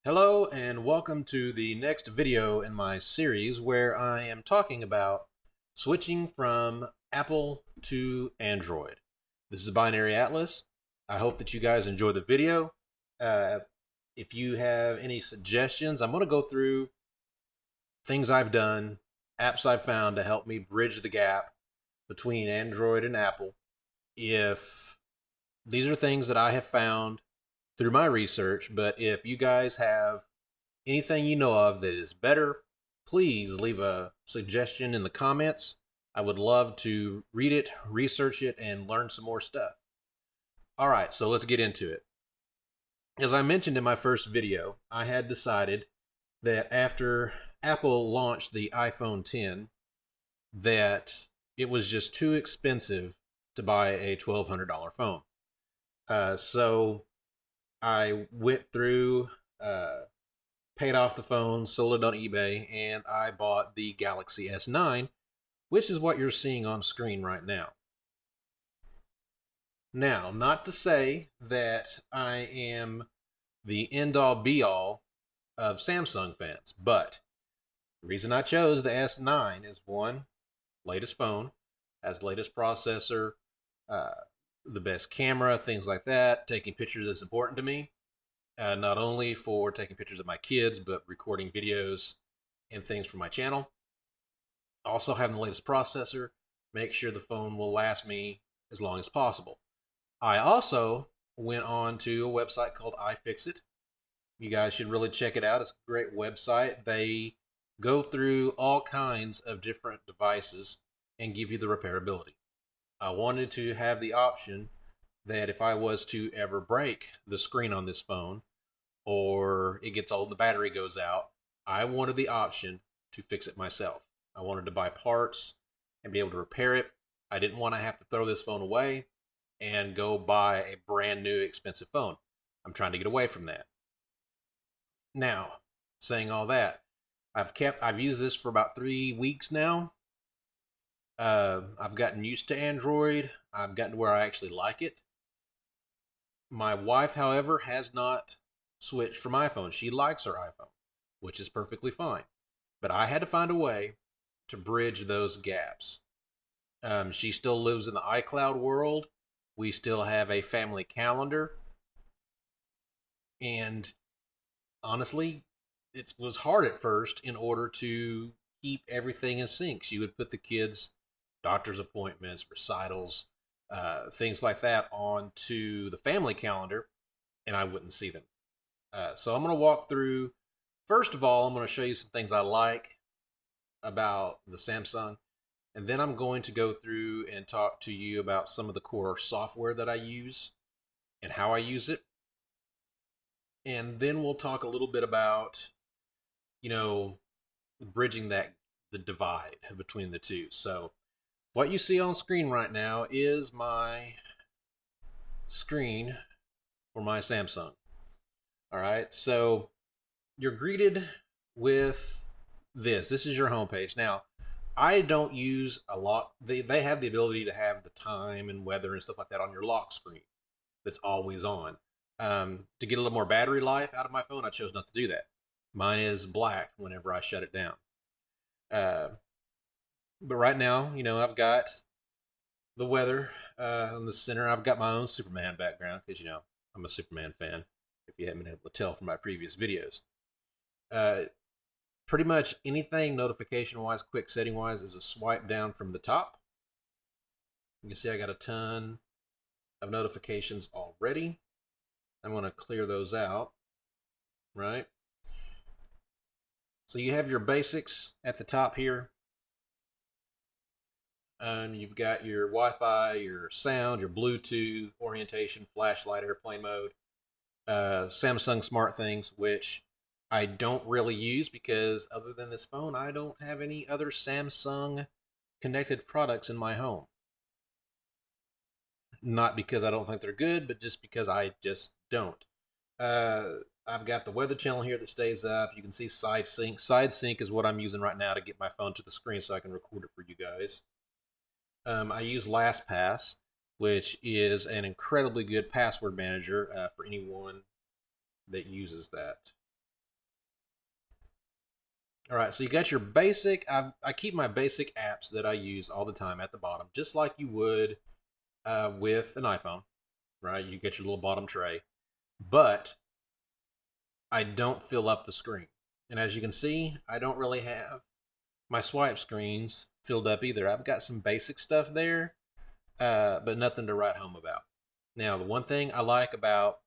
Hello and welcome to the next video in my series where I am talking about switching from Apple to Android. This is Binary Atlas. I hope that you guys enjoy the video. Uh, if you have any suggestions, I'm going to go through things I've done, apps I've found to help me bridge the gap between Android and Apple. If these are things that I have found through my research, but if you guys have anything you know of that is better, please leave a suggestion in the comments. I would love to read it, research it, and learn some more stuff. All right, so let's get into it. As I mentioned in my first video, I had decided that after Apple launched the iPhone 10, that it was just too expensive to buy a $1,200 phone. So I went through, paid off the phone, sold it on eBay, and I bought the Galaxy S9, which is what you're seeing on screen right now. Now, not to say that I am the end all be all of Samsung fans, but the reason I chose the S9 is one, latest phone, has the latest processor, uh, the best camera, things like that. Taking pictures is important to me, not only for taking pictures of my kids, but recording videos and things for my channel. Also, having the latest processor, make sure the phone will last me as long as possible. I also went on to a website called iFixit. You guys should really check it out. It's a great website. They go through all kinds of different devices and give you the repairability. I wanted to have the option that if I was to ever break the screen on this phone or it gets old, the battery goes out, I wanted the option to fix it myself. I wanted to buy parts and be able to repair it. I didn't want to have to throw this phone away and go buy a brand new expensive phone. I'm trying to get away from that. Now, saying all that, I've used this for about 3 weeks now. I've gotten used to Android. I've gotten to where I actually like it. My wife, however, has not switched from iPhone. She likes her iPhone, which is perfectly fine. But I had to find a way to bridge those gaps. She still lives in the iCloud world. We still have a family calendar. And honestly, it was hard at first in order to keep everything in sync. She would put the kids' doctor's appointments, recitals, things like that onto the family calendar, and I wouldn't see them. So I'm going to walk through. First of all, I'm going to show you some things I like about the Samsung, and then I'm going to go through and talk to you about some of the core software that I use and how I use it. And then we'll talk a little bit about, you know, bridging the divide between the two. So what you see on screen right now is my screen for my Samsung. All right, so you're greeted with this. This is your homepage. Now, I don't use a lot. They have the ability to have the time and weather and stuff like that on your lock screen that's always on. To get a little more battery life out of my phone, I chose not to do that. Mine is black whenever I shut it down. Uh, but right now, I've got the weather in the center. I've got my own Superman background because, I'm a Superman fan, if you haven't been able to tell from my previous videos. Uh, Pretty much anything notification wise, quick setting wise, is a swipe down from the top. You can see I got a ton of notifications already. I'm going to clear those out, right? So you have your basics at the top here. And you've got your Wi-Fi, your sound, your Bluetooth, orientation, flashlight, airplane mode, Samsung Smart Things, which I don't really use because other than this phone, I don't have any other Samsung connected products in my home. Not because I don't think they're good, but just because I just don't. Uh, I've got the weather channel here that stays up. You can see side sync. Side sync is what I'm using right now to get my phone to the screen so I can record it for you guys. I use LastPass, which is an incredibly good password manager for anyone that uses that. All right, so you got your basic. I keep my basic apps that I use all the time at the bottom, just like you would with an iPhone, right? You get your little bottom tray, but I don't fill up the screen. And as you can see, I don't really have my swipe screens filled up either. I've got some basic stuff there, but nothing to write home about. Now, the one thing I like about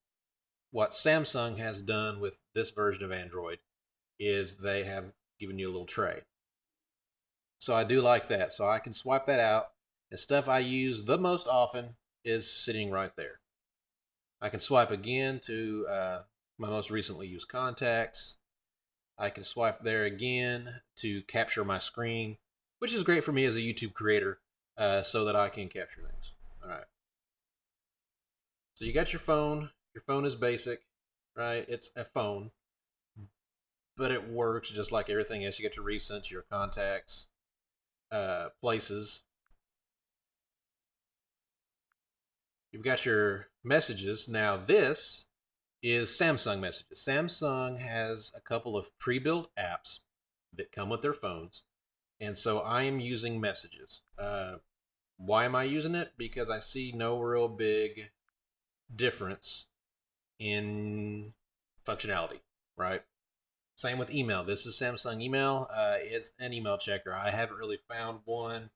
what Samsung has done with this version of Android is they have given you a little tray. So I do like that. So I can swipe that out. The stuff I use the most often is sitting right there. I can swipe again to my most recently used contacts. I can swipe there again to capture my screen, which is great for me as a YouTube creator so that I can capture things. All right. So you got your phone. Your phone is basic, right? It's a phone, but it works just like everything else. You get your recents, your contacts, places. You've got your messages. Now, this is Samsung messages. Samsung has a couple of pre built apps that come with their phones. And so I am using messages. Why am I using it? Because I see no real big difference in functionality, right? Same with email. This is Samsung email. It's an email checker. I haven't really found one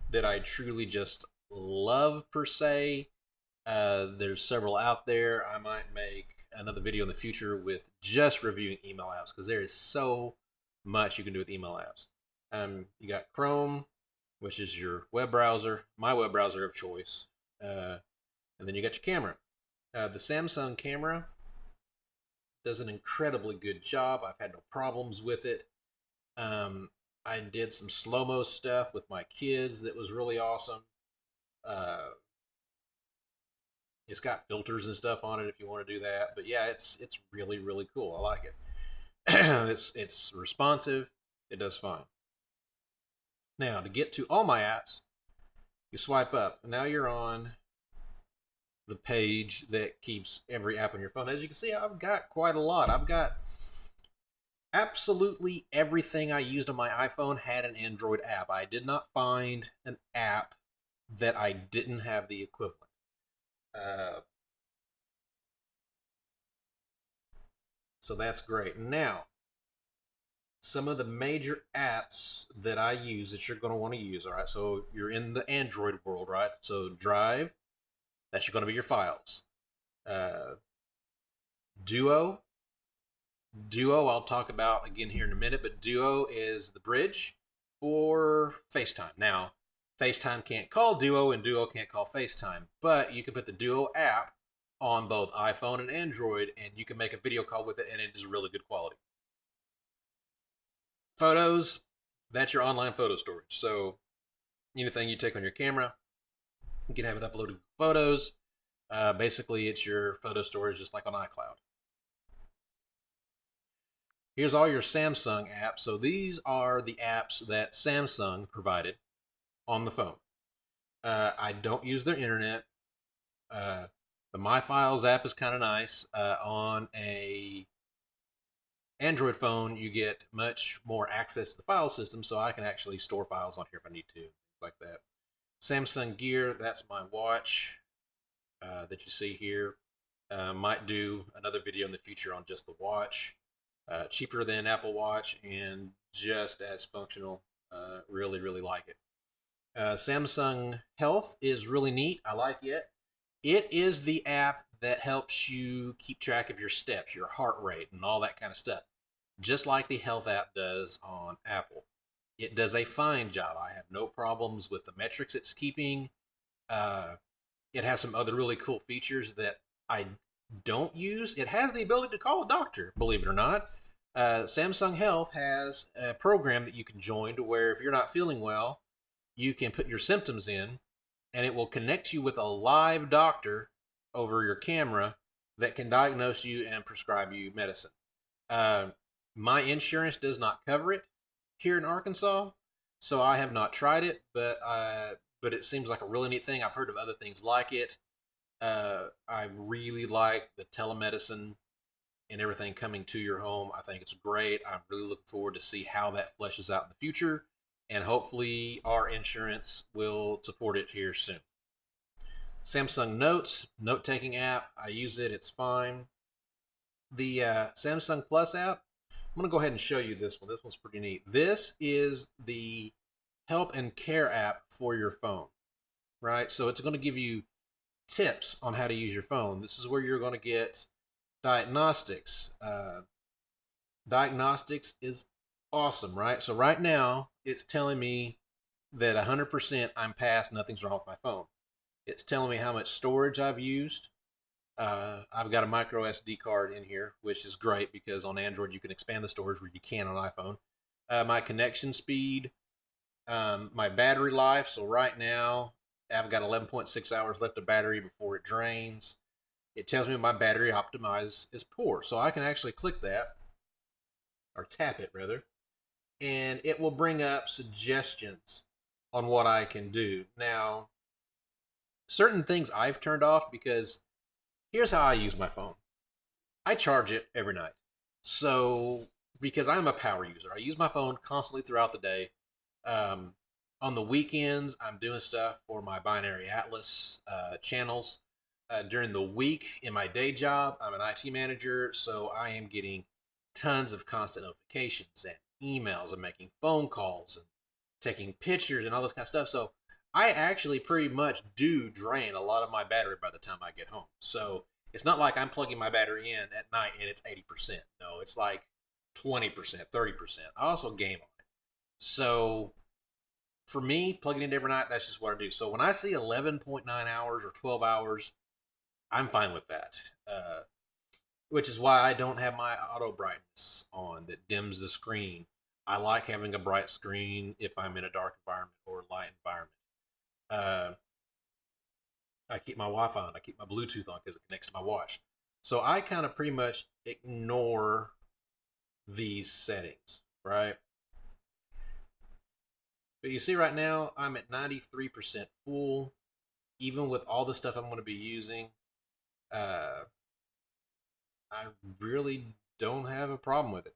that I truly just love per se. There's several out there. I might make another video in the future with just reviewing email apps because there is so much you can do with email apps. You got Chrome, which is your web browser, my web browser of choice, and then you got your camera. The Samsung camera does an incredibly good job. I've had no problems with it. I did some slow mo stuff with my kids that was really awesome. Uh, it's got filters and stuff on it if you want to do that. But yeah, it's really cool. I like it. It's responsive. It does fine. Now to get to all my apps, you swipe up. Now you're on the page that keeps every app on your phone. As you can see, I've got quite a lot. I've got absolutely everything I used on my iPhone had an Android app. I did not find an app that I didn't have the equivalent. Uh, so that's great. Now, some of the major apps that I use that you're going to want to use. All right, so you're in the Android world, right? So Drive, that's going to be your files. Uh, Duo, Duo, I'll talk about again here in a minute, but Duo is the bridge for FaceTime. Now, FaceTime can't call Duo and Duo can't call FaceTime, but you can put the Duo app on both iPhone and Android and you can make a video call with it and it is really good quality. Photos, that's your online photo storage. So anything you take on your camera, you can have it uploaded photos. Basically, it's your photo storage just like on iCloud. Here's all your Samsung apps. So these are the apps that Samsung provided on the phone. I don't use their internet. The My Files app is kind of nice. On a Android phone, you get much more access to the file system, so I can actually store files on here if I need to, things like that. Samsung Gear, that's my watch that you see here. Might do another video in the future on just the watch. Cheaper than Apple Watch and just as functional. Really like it. Samsung Health is really neat. I like it. It is the app that helps you keep track of your steps, your heart rate, and all that kind of stuff, just like the Health app does on Apple. It does a fine job. I have no problems with the metrics it's keeping. Uh, it has some other really cool features that I don't use. It has the ability to call a doctor, believe it or not. Samsung Health has a program that you can join to where if you're not feeling well, you can put your symptoms in and it will connect you with a live doctor over your camera that can diagnose you and prescribe you medicine. Uh, my insurance does not cover it here in Arkansas, so I have not tried it, but it seems like a really neat thing. I've heard of other things like it. I really like the telemedicine and everything coming to your home. I think it's great. I'm really looking forward to see how that fleshes out in the future, and hopefully our insurance will support it here soon. Samsung Notes, note taking app. I use it, it's fine. The Samsung Plus app, I'm going to go ahead and show you this one. This one's pretty neat. This is the help and care app for your phone, right? So it's going to give you tips on how to use your phone. This is where you're going to get diagnostics. Diagnostics is awesome, right? So right now, it's telling me that 100% I'm past, nothing's wrong with my phone. It's telling me how much storage I've used. I've got a micro SD card in here, which is great because on Android you can expand the storage where you can on iPhone. My connection speed, my battery life. So right now I've got 11.6 hours left of battery before it drains. It tells me my battery optimize is poor. So I can actually click that, or tap it rather, and it will bring up suggestions on what I can do. Now, certain things I've turned off because here's how I use my phone. I charge it every night. So, because I'm a power user, I use my phone constantly throughout the day. Um, on the weekends, I'm doing stuff for my Binary Atlas channels. During the week, in my day job, I'm an IT manager, so I am getting tons of constant notifications and emails and making phone calls and taking pictures and all this kind of stuff. So I actually pretty much do drain a lot of my battery by the time I get home. So it's not like I'm plugging my battery in at night and it's 80%. No, it's like 20%, 30%. I also game on it. So for me, plugging in every night, that's just what I do. So when I see 11.9 hours or 12 hours, I'm fine with that. Which is why I don't have my auto brightness on that dims the screen. I like having a bright screen if I'm in a dark environment or a light environment. Uh, I keep my Wi-Fi on. I keep my Bluetooth on because it connects to my watch. So I kind of pretty much ignore these settings, right? But you see right now, I'm at 93% full, even with all the stuff I'm going to be using. Uh, I really don't have a problem with it.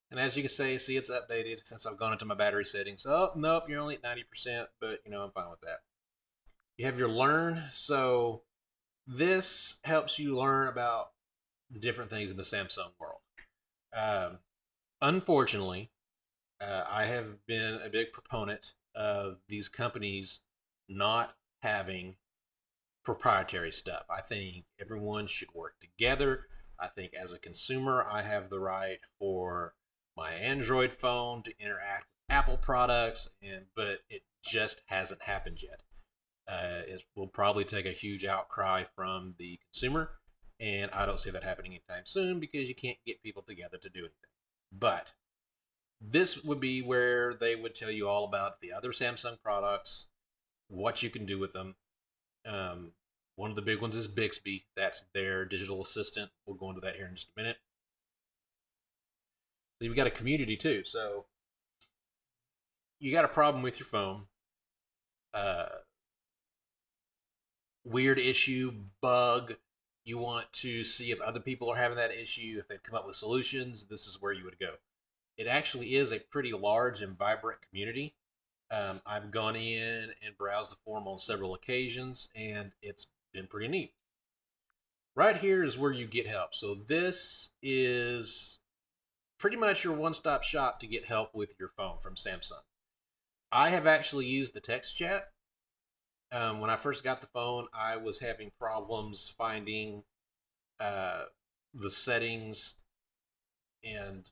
And as you can see it's updated since I've gone into my battery settings. Oh, nope, you're only at 90%, but I'm fine with that. You have your learn. So this helps you learn about the different things in the Samsung world. Um, Unfortunately, I have been a big proponent of these companies not having proprietary stuff. I think everyone should work together. I think as a consumer, I have the right for my Android phone to interact with Apple products, but it just hasn't happened yet. It will probably take a huge outcry from the consumer, and I don't see that happening anytime soon because you can't get people together to do anything. But this would be where they would tell you all about the other Samsung products, what you can do with them. Um, One of the big ones is Bixby. That's their digital assistant. We'll go into that here in just a minute. So you've got a community too. So you got a problem with your phone, uh, weird issue, bug. You want to see if other people are having that issue, if they've come up with solutions. This is where you would go. It actually is a pretty large and vibrant community. I've gone in and browsed the forum on several occasions, and it's been pretty neat. Right here is where you get help. So this is pretty much your one-stop shop to get help with your phone from Samsung. I have actually used the text chat. When I first got the phone, I was having problems finding uh, the settings and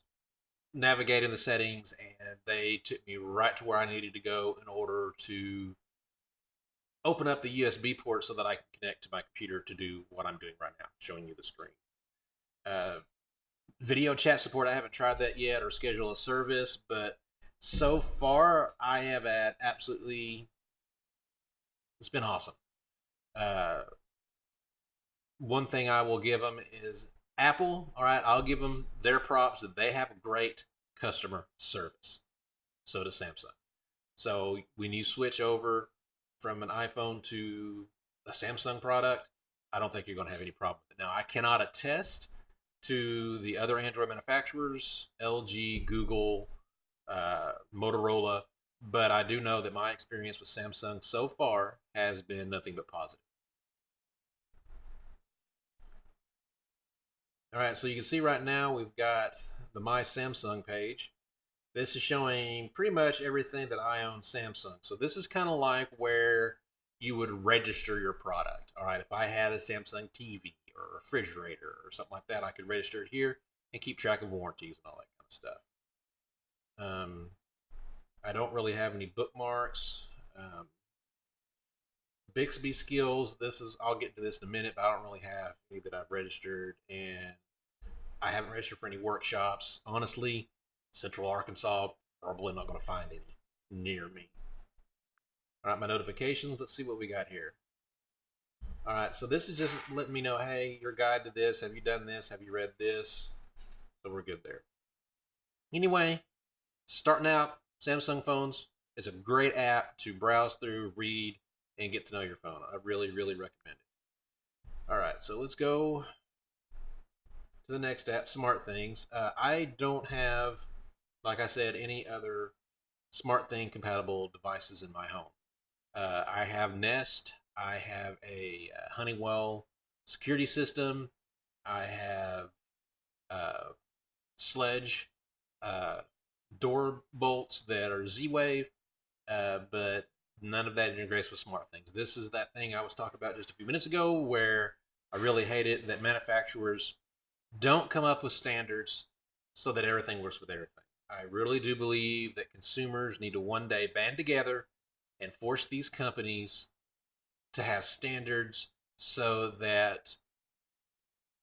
navigating the settings, and they took me right to where I needed to go in order to open up the USB port so that I can connect to my computer to do what I'm doing right now, showing you the screen. Uh, Video chat support, I haven't tried that yet or schedule a service, but so far I have had absolutely, it's been awesome. Uh, One thing I will give them is Apple. All right, I'll give them their props that they have great customer service. So does Samsung. So when you switch over from an iPhone to a Samsung product, I don't think you're going to have any problem with it. Now, I cannot attest to the other Android manufacturers, LG, Google, Motorola, but I do know that my experience with Samsung so far has been nothing but positive. All right, so you can see right now we've got the My Samsung page. This is showing pretty much everything that I own Samsung. So this is kind of like where you would register your product. All right, if I had a Samsung TV or a refrigerator or something like that, I could register it here and keep track of warranties and all that kind of stuff. Um, I don't really have any bookmarks. Bixby skills. This is I'll get to this in a minute, but I don't really have any that I've registered, and I haven't registered for any workshops. Honestly, Central Arkansas, probably not going to find any near me. All right, my notifications. Let's see what we got here. All right, so this is just letting me know, hey, your guide to this. Have you done this? Have you read this? So we're good there. Anyway, starting out, Samsung phones is a great app to browse through, read, and get to know your phone. I really, really recommend it. All right, so let's go to the next app, Smart Things. I don't have, like I said, any other Smart Thing compatible devices in my home. I have Nest. I have a Honeywell security system. I have Sledge door bolts that are Z-Wave, but none of that integrates with Smart Things. This is that thing I was talking about just a few minutes ago where I really hate it that manufacturers don't come up with standards so that everything works with everything. I really do believe that consumers need to one day band together and force these companies to have standards so that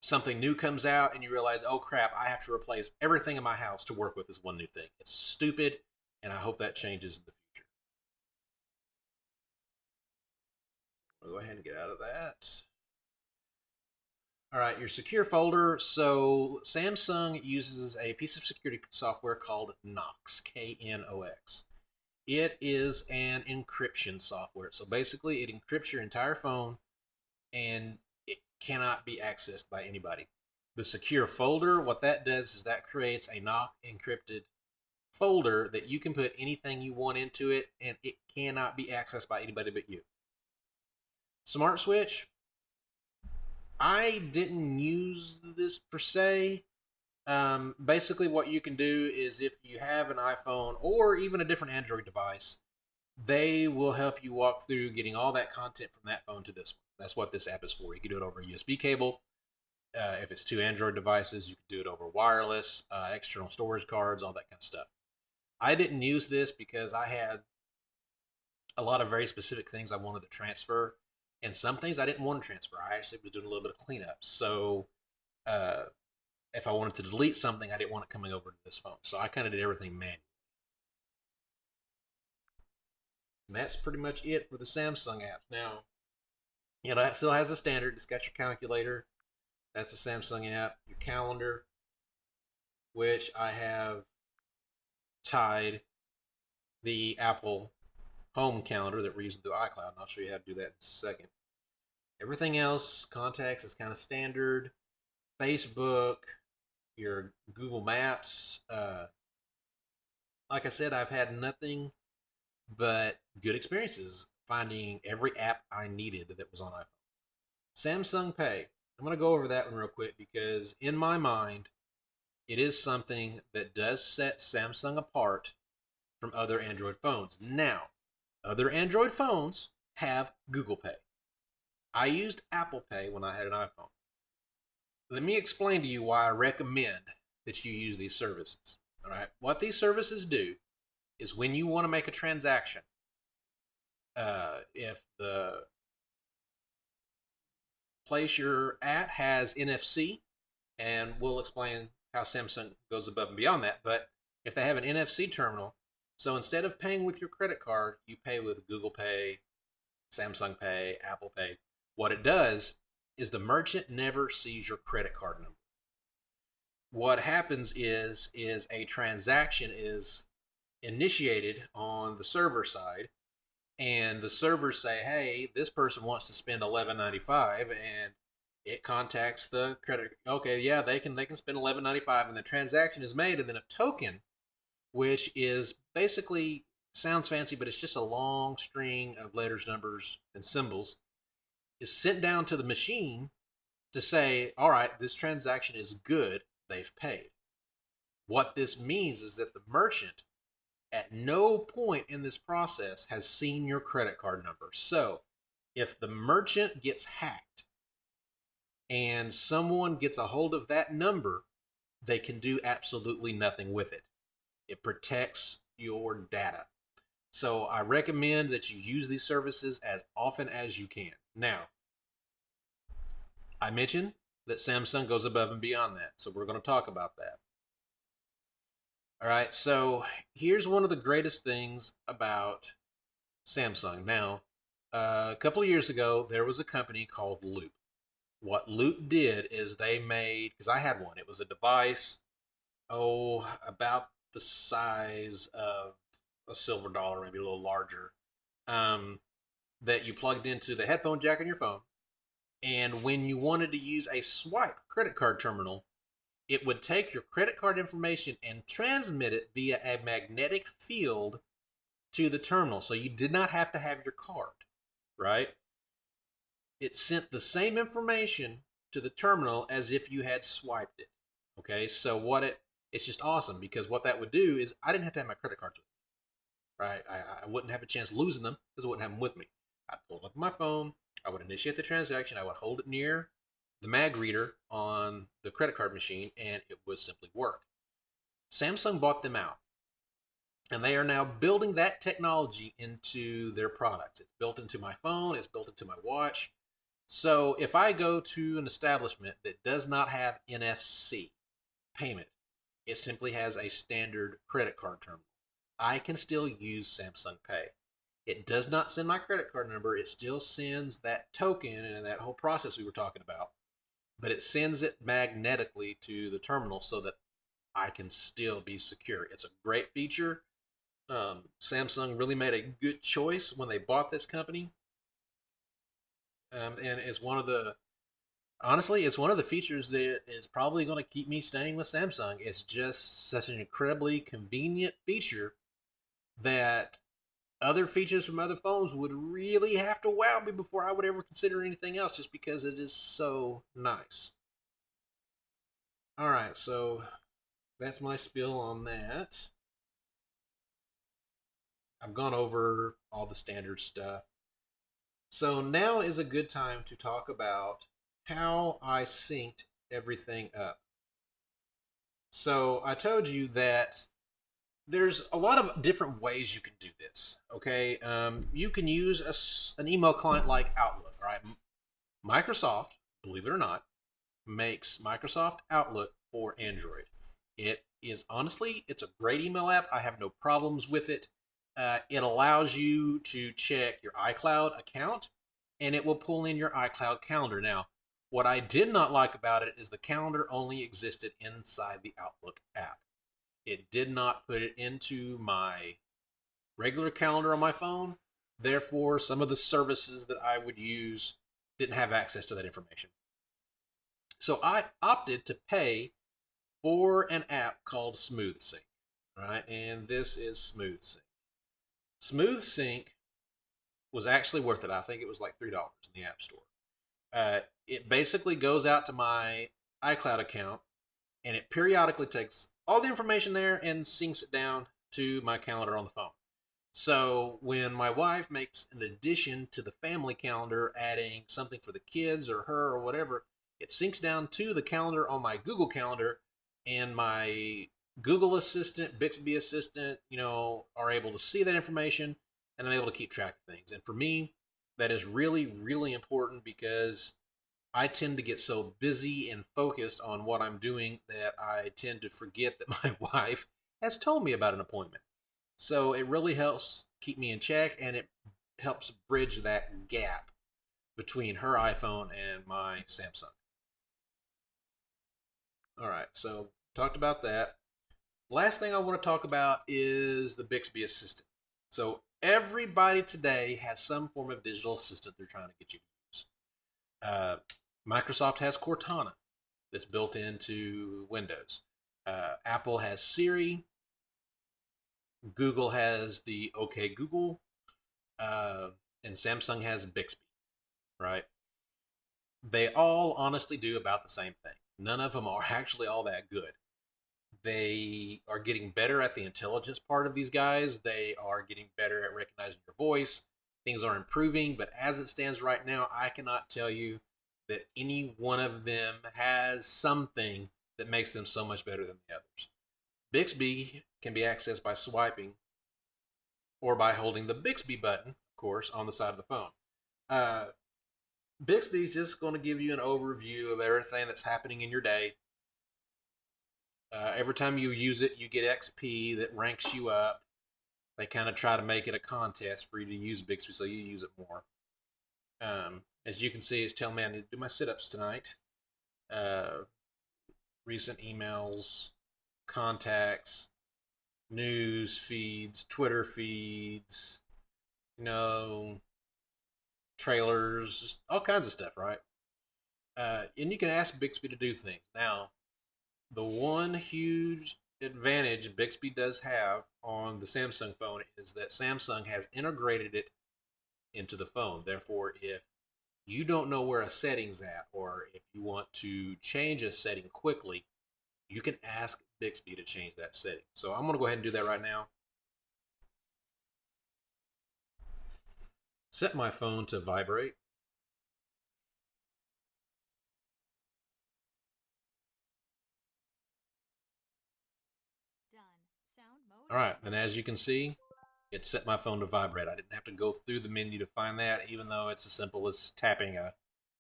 something new comes out and you realize, oh crap, I have to replace everything in my house to work with this one new thing. It's stupid, and I hope that changes in the future. I'll go ahead and get out of that. All right, your secure folder. So Samsung uses a piece of security software called Knox, Knox. It is an encryption software. So basically, it encrypts your entire phone and it cannot be accessed by anybody. The secure folder, what that does is that creates a not encrypted folder that you can put anything you want into it and it cannot be accessed by anybody but you. Smart switch, I didn't use this per se. Basically, what you can do is if you have an iPhone or even a different Android device, they will help you walk through getting all that content from that phone to this one. That's what this app is for. You can do it over a USB cable. If it's two Android devices, you can do it over wireless, external storage cards, all that kind of stuff. I didn't use this because I had a lot of very specific things I wanted to transfer, and some things I didn't want to transfer. I actually was doing a little bit of cleanup. So uh, if I wanted to delete something, I didn't want it coming over to this phone. So I kind of did everything manually. And that's pretty much it for the Samsung apps. Now, that still has a standard. It's got your calculator. That's a Samsung app. Your calendar, which I have tied the Apple home calendar that we're using through iCloud. And I'll show you how to do that in a second. Everything else, contacts, is kind of standard. Facebook, your Google Maps. Like I said, I've had nothing but good experiences finding every app I needed that was on iPhone. Samsung Pay. I'm going to go over that one real quick because in my mind, it is something that does set Samsung apart from other Android phones. Now, other Android phones have Google Pay. I used Apple Pay when I had an iPhone. Let me explain to you why I recommend that you use these services. All right, what these services do is when you want to make a transaction, if the place you're at has NFC, and we'll explain how Samsung goes above and beyond that, but if they have an NFC terminal, so instead of paying with your credit card, you pay with Google Pay, Samsung Pay, Apple Pay. What it does is the merchant never sees your credit card number. What happens is a transaction is initiated on the server side, and the servers say, hey, this person wants to spend $11.95 and It contacts the credit. Okay, yeah, they can spend 11.95, and the transaction is made, and then a token, which is basically sounds fancy, but it's just a long string of letters, numbers, and symbols, is sent down to the machine to say, all right, this transaction is good. They've paid. What this means is that the merchant at no point in this process has seen your credit card number. So if the merchant gets hacked and someone gets a hold of that number, they can do absolutely nothing with it. It protects your data. So I recommend that you use these services as often as you can. Now, I mentioned that Samsung goes above and beyond that. So we're going to talk about that. All right. So here's one of the greatest things about Samsung. Now, a couple of years ago, there was a company called Loop. What Loop did is they made, because I had one, it was a device, about the size of a silver dollar, maybe a little larger, um, that you plugged into the headphone jack on your phone. And when you wanted to use a swipe credit card terminal, it would take your credit card information and transmit it via a magnetic field to the terminal. So you did not have to have your card, right? It sent the same information to the terminal as if you had swiped it. Okay, so it's just awesome because what that would do is I didn't have to have my credit cards with me, right? I wouldn't have a chance losing them because I wouldn't have them with me. I'd pull up my phone, I would initiate the transaction, I would hold it near the mag reader on the credit card machine, and it would simply work. Samsung bought them out, and they are now building that technology into their products. It's built into my phone, it's built into my watch. So if I go to an establishment that does not have NFC payment, it simply has a standard credit card terminal, I can still use Samsung Pay. It does not send my credit card number, it still sends that token and that whole process we were talking about, but it sends it magnetically to the terminal so that I can still be secure. It's a great feature. Samsung really made a good choice when they bought this company, and it's one of the honestly, it's one of the features that is probably going to keep me staying with Samsung. It's just such an incredibly convenient feature that other features from other phones would really have to wow me before I would ever consider anything else, just because it is so nice. All right, so that's my spiel on that. I've gone over all the standard stuff. So now is a good time to talk about how I synced everything up. So I told you that there's a lot of different ways you can do this. Okay, you can use an email client like Outlook. All right, Microsoft, believe it or not, makes Microsoft Outlook for Android. It is honestly, it's a great email app. I have no problems with it. It allows you to check your iCloud account, and it will pull in your iCloud calendar. Now, what I did not like about it is the calendar only existed inside the Outlook app. It did not put it into my regular calendar on my phone. Therefore, some of the services that I would use didn't have access to that information. So I opted to pay for an app called SmoothSync, right? And this is SmoothSync. SmoothSync was actually worth it. I think it was like $3 in the App Store. It basically goes out to my iCloud account, and it periodically takes all the information there and syncs it down to my calendar on the phone. So when my wife makes an addition to the family calendar, adding something for the kids or her or whatever, it syncs down to the calendar on my Google Calendar, and my Google Assistant, Bixby Assistant, are able to see that information, and I'm able to keep track of things. And for me, that is really, really important because I tend to get so busy and focused on what I'm doing that I tend to forget that my wife has told me about an appointment. So it really helps keep me in check, and it helps bridge that gap between her iPhone and my Samsung. All right, so talked about that. Last thing I want to talk about is the Bixby Assistant. So everybody today has some form of digital assistant they're trying to get you to use. Microsoft has Cortana that's built into Windows. Apple has Siri. Google has the OK Google, uh, and Samsung has Bixby. Right? They all honestly do about the same thing. None of them are actually all that good. They are getting better at the intelligence part of these guys. They are getting better at recognizing your voice. Things are improving, but as it stands right now, I cannot tell you that any one of them has something that makes them so much better than the others. Bixby can be accessed by swiping or by holding the Bixby button, of course, on the side of the phone. Uh, Bixby is just going to give you an overview of everything that's happening in your day. Every time you use it, you get XP that ranks you up. They kind of try to make it a contest for you to use Bixby, so you use it more. As you can see, it's telling me I need to do my sit-ups tonight. Recent emails, contacts, news feeds, Twitter feeds, trailers, just all kinds of stuff, right? And you can ask Bixby to do things. Now, the one huge advantage Bixby does have on the Samsung phone is that Samsung has integrated it into the phone. Therefore, if you don't know where a setting's at, or if you want to change a setting quickly, you can ask Bixby to change that setting. So I'm going to go ahead and do that right now. Set my phone to vibrate. All right, and as you can see, it set my phone to vibrate. I didn't have to go through the menu to find that, even though it's as simple as tapping a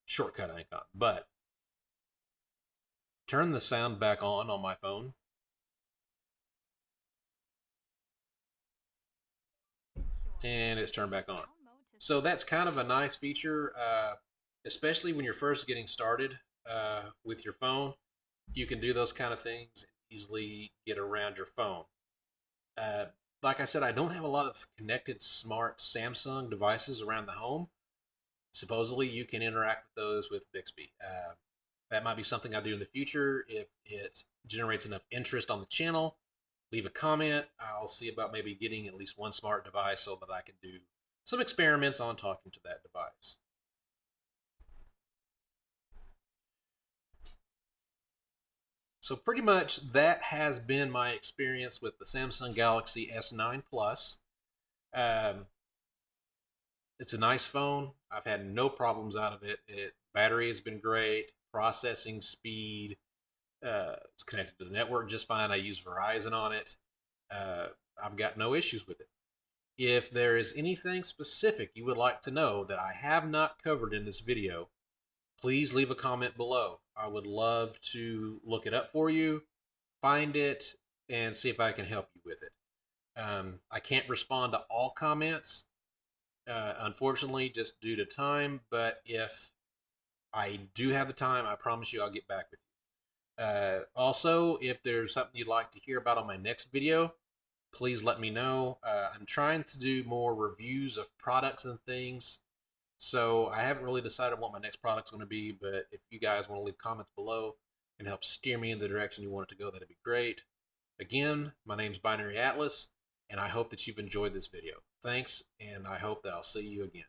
shortcut icon. But turn the sound back on my phone. And it's turned back on. So that's kind of a nice feature, especially when you're first getting started with your phone. You can do those kind of things and easily get around your phone. Uh, like I said, I don't have a lot of connected smart Samsung devices around the home. Supposedly, you can interact with those with Bixby. That might be something I do in the future if it generates enough interest on the channel. Leave a comment. I'll see about maybe getting at least one smart device so that I can do some experiments on talking to that device. So pretty much that has been my experience with the Samsung Galaxy S9 Plus. Um, it's a nice phone. I've had no problems out of it. Battery has been great. Processing speed. It's connected to the network just fine. I use Verizon on it. I've got no issues with it. If there is anything specific you would like to know that I have not covered in this video, please leave a comment below. I would love to look it up for you, find it, and see if I can help you with it. I can't respond to all comments, unfortunately, just due to time, but if I do have the time, I promise you I'll get back with you. Also, if there's something you'd like to hear about on my next video, please let me know. I'm trying to do more reviews of products and things, so I haven't really decided what my next product's going to be, but if you guys want to leave comments below and help steer me in the direction you want it to go, that'd be great. Again, my name's Binary Atlas, and I hope that you've enjoyed this video. Thanks, and I hope that I'll see you again.